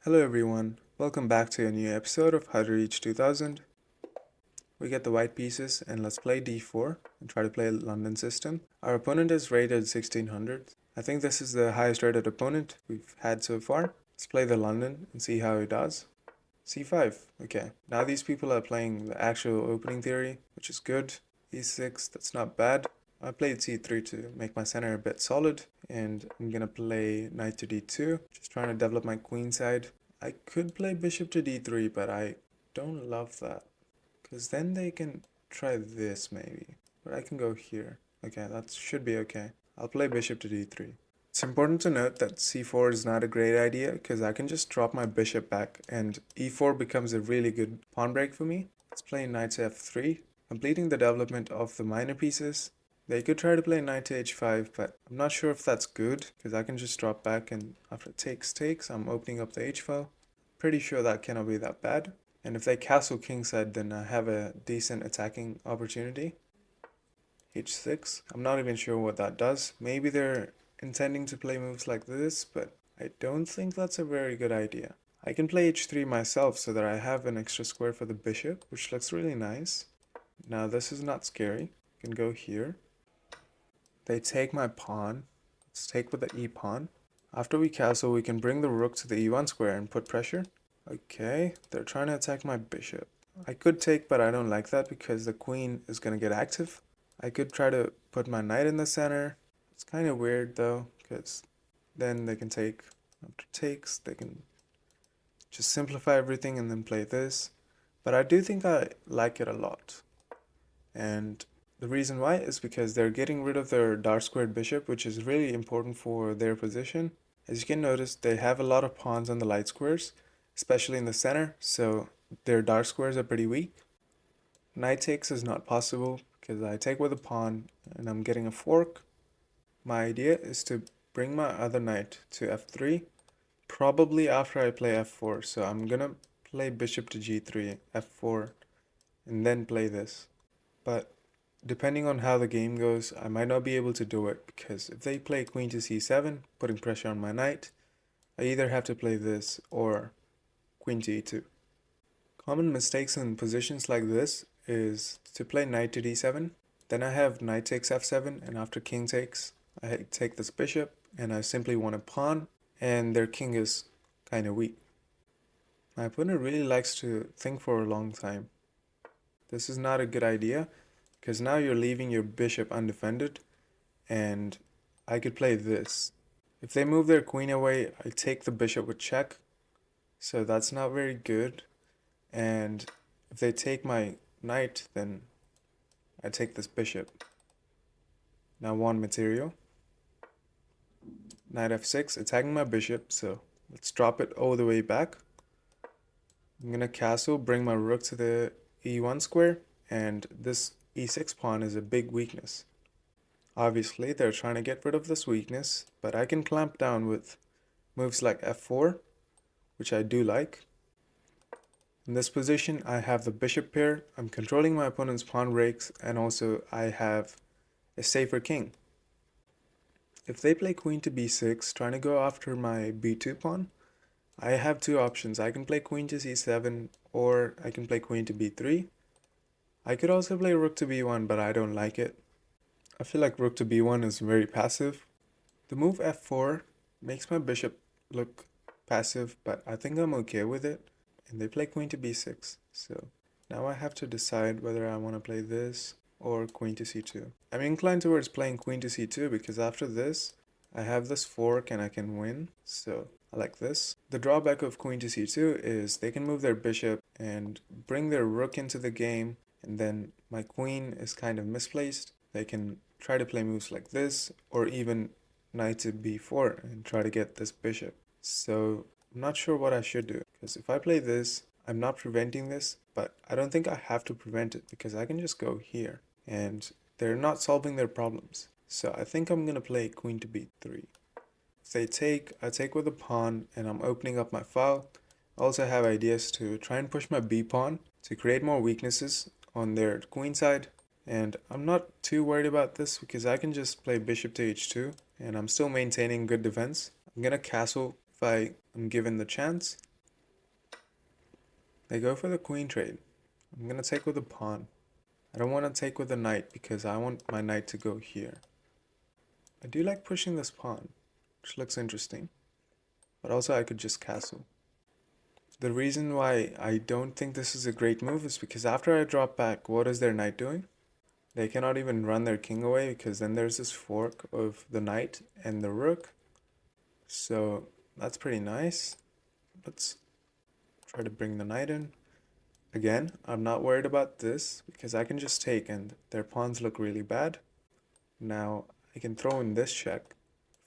Hello everyone, welcome back to a new episode of How to Reach 2000. We get the white pieces and let's play d4 and try to play a London system. Our opponent is rated 1600. I think this is the highest rated opponent we've had so far. Let's play the London and see how he does. c5, okay. Now these people are playing the actual opening theory, which is good. e6, that's not bad. I played c3 to make my center a bit solid, and I'm gonna play knight to d2, just trying to develop my queen side. I could play bishop to d3, but I don't love that, because then they can try this maybe, but I can go here. Okay, that should be okay. I'll play bishop to d3. It's important to note that c4 is not a great idea, because I can just drop my bishop back, and e4 becomes a really good pawn break for me. Let's play knight to f3, completing the development of the minor pieces. They could try to play knight to h5, but I'm not sure if that's good, because I can just drop back and after takes, I'm opening up the h file. Pretty sure that cannot be that bad. And if they castle kingside, then I have a decent attacking opportunity. h6. I'm not even sure what that does. Maybe they're intending to play moves like this, but I don't think that's a very good idea. I can play h3 myself so that I have an extra square for the bishop, which looks really nice. Now this is not scary. I can go here. They take my pawn. Let's take with the e pawn. After we castle, we can bring the rook to the e1 square and put pressure. Okay, they're trying to attack my bishop. I could take, but I don't like that because the queen is going to get active. I could try to put my knight in the center. It's kind of weird though, because then they can take. After takes, they can just simplify everything and then play this. But I do think I like it a lot. And the reason why is because they're getting rid of their dark squared bishop, which is really important for their position. As you can notice, they have a lot of pawns on the light squares, especially in the center, so their dark squares are pretty weak. Knight takes is not possible because I take with a pawn and I'm getting a fork. My idea is to bring my other knight to f3, probably after I play f4, so I'm gonna play bishop to g3, f4, and then play this. But depending on how the game goes, I might not be able to do it because if they play queen to c7, putting pressure on my knight, I either have to play this or queen to e2. Common mistakes in positions like this is to play knight to d7, then I have knight takes f7, and after king takes, I take this bishop, and I simply want a pawn, and their king is kind of weak. My opponent really likes to think for a long time. This is not a good idea, because now you're leaving your bishop undefended, and I could play this. If they move their queen away, I take the bishop with check, so that's not very good. And if they take my knight, then I take this bishop. Now one material. Knight f6, attacking my bishop, so let's drop it all the way back. I'm gonna castle, bring my rook to the e1 square, and this e6 pawn is a big weakness. Obviously, they're trying to get rid of this weakness, but I can clamp down with moves like f4, which I do like. In this position, I have the bishop pair, I'm controlling my opponent's pawn breaks, and also I have a safer king. If they play queen to b6, trying to go after my b2 pawn, I have two options. I can play queen to c7, or I can play queen to b3. I could also play rook to b1, but I don't like it. I feel like rook to b1 is very passive. The move f4 makes my bishop look passive, but I think I'm okay with it. And they play queen to b6, so now I have to decide whether I want to play this or queen to c2. I'm inclined towards playing queen to c2 because after this, I have this fork and I can win, so I like this. The drawback of queen to c2 is they can move their bishop and bring their rook into the game, and then my queen is kind of misplaced. They can try to play moves like this, or even knight to b4 and try to get this bishop. So I'm not sure what I should do, because if I play this, I'm not preventing this, but I don't think I have to prevent it because I can just go here and they're not solving their problems. So I think I'm going to play queen to b3. If they take, I take with a pawn and I'm opening up my file. I also have ideas to try and push my b pawn to create more weaknesses on their queen side. And I'm not too worried about this because I can just play bishop to h2 and I'm still maintaining good defense. I'm going to castle if I am given the chance. They go for the queen trade. I'm gonna take with a pawn. I don't want to take with a knight because I want my knight to go here. I do like pushing this pawn, which looks interesting. But also I could just castle. The reason why I don't think this is a great move is because after I drop back, what is their knight doing? They cannot even run their king away because then there's this fork of the knight and the rook. So that's pretty nice. Let's try to bring the knight in. Again, I'm not worried about this because I can just take and their pawns look really bad. Now I can throw in this check.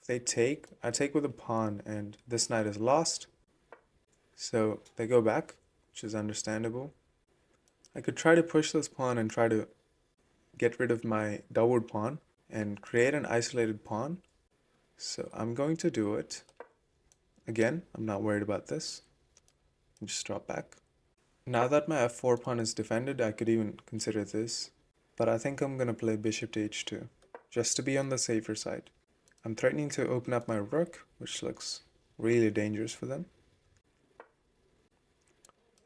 If they take, I take with a pawn and this knight is lost. So they go back, which is understandable. I could try to push this pawn and try to get rid of my doubled pawn and create an isolated pawn. So I'm going to do it. Again, I'm not worried about this. Just drop back. Now that my f4 pawn is defended, I could even consider this. But I think I'm going to play bishop to h2, just to be on the safer side. I'm threatening to open up my rook, which looks really dangerous for them.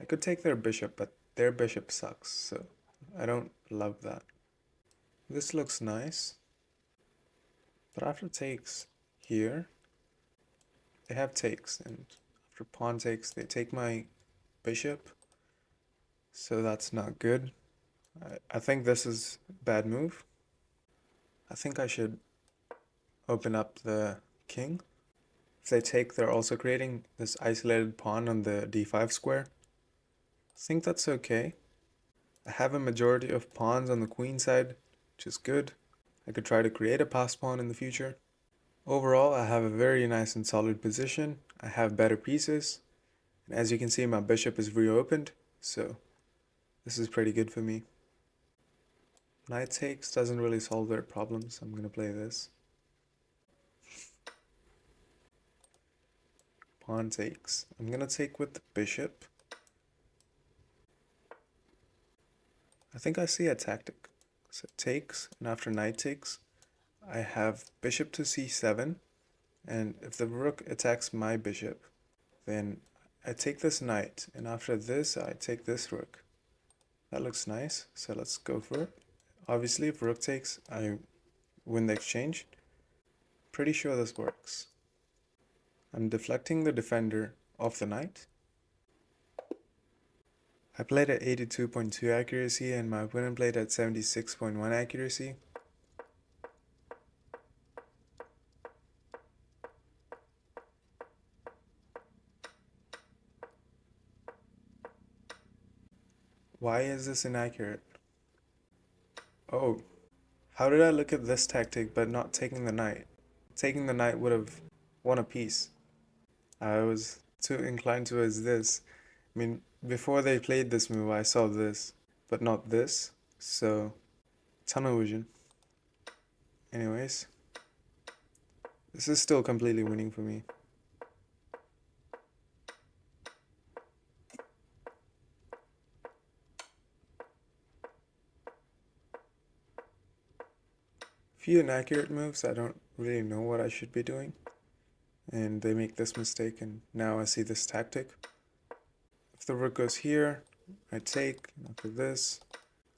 I could take their bishop, but their bishop sucks, so I don't love that. This looks nice. But after takes here, they have takes, and after pawn takes, they take my bishop. So that's not good. I think this is a bad move. I think I should open up the king. If they take, they're also creating this isolated pawn on the d5 square. I think that's okay. I have a majority of pawns on the queen side, which is good. I could try to create a pass pawn in the future. Overall, I have a very nice and solid position. I have better pieces. And as you can see, my bishop is reopened, so this is pretty good for me. Knight takes doesn't really solve their problems. I'm going to play this. Pawn takes. I'm going to take with the bishop. I think I see a tactic. So takes, and after knight takes, I have bishop to c7. And if the rook attacks my bishop, then I take this knight. And after this, I take this rook. That looks nice, so let's go for it. Obviously, if rook takes, I win the exchange. Pretty sure this works. I'm deflecting the defender of the knight. I played at 82.2 accuracy and my opponent played at 76.1 accuracy. Why is this inaccurate? Oh, how did I look at this tactic but not taking the knight? Taking the knight would have won a piece. I was too inclined towards this. I mean, before they played this move, I saw this, but not this. So, tunnel vision. Anyways, this is still completely winning for me. Few inaccurate moves, I don't really know what I should be doing. And they make this mistake, and now I see this tactic. If the rook goes here, I take, and after this,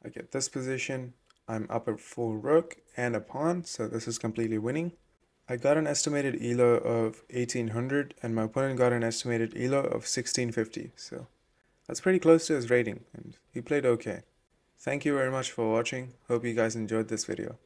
I get this position. I'm up a full rook and a pawn, so this is completely winning. I got an estimated ELO of 1800, and my opponent got an estimated ELO of 1650, so that's pretty close to his rating, and he played okay. Thank you very much for watching. Hope you guys enjoyed this video.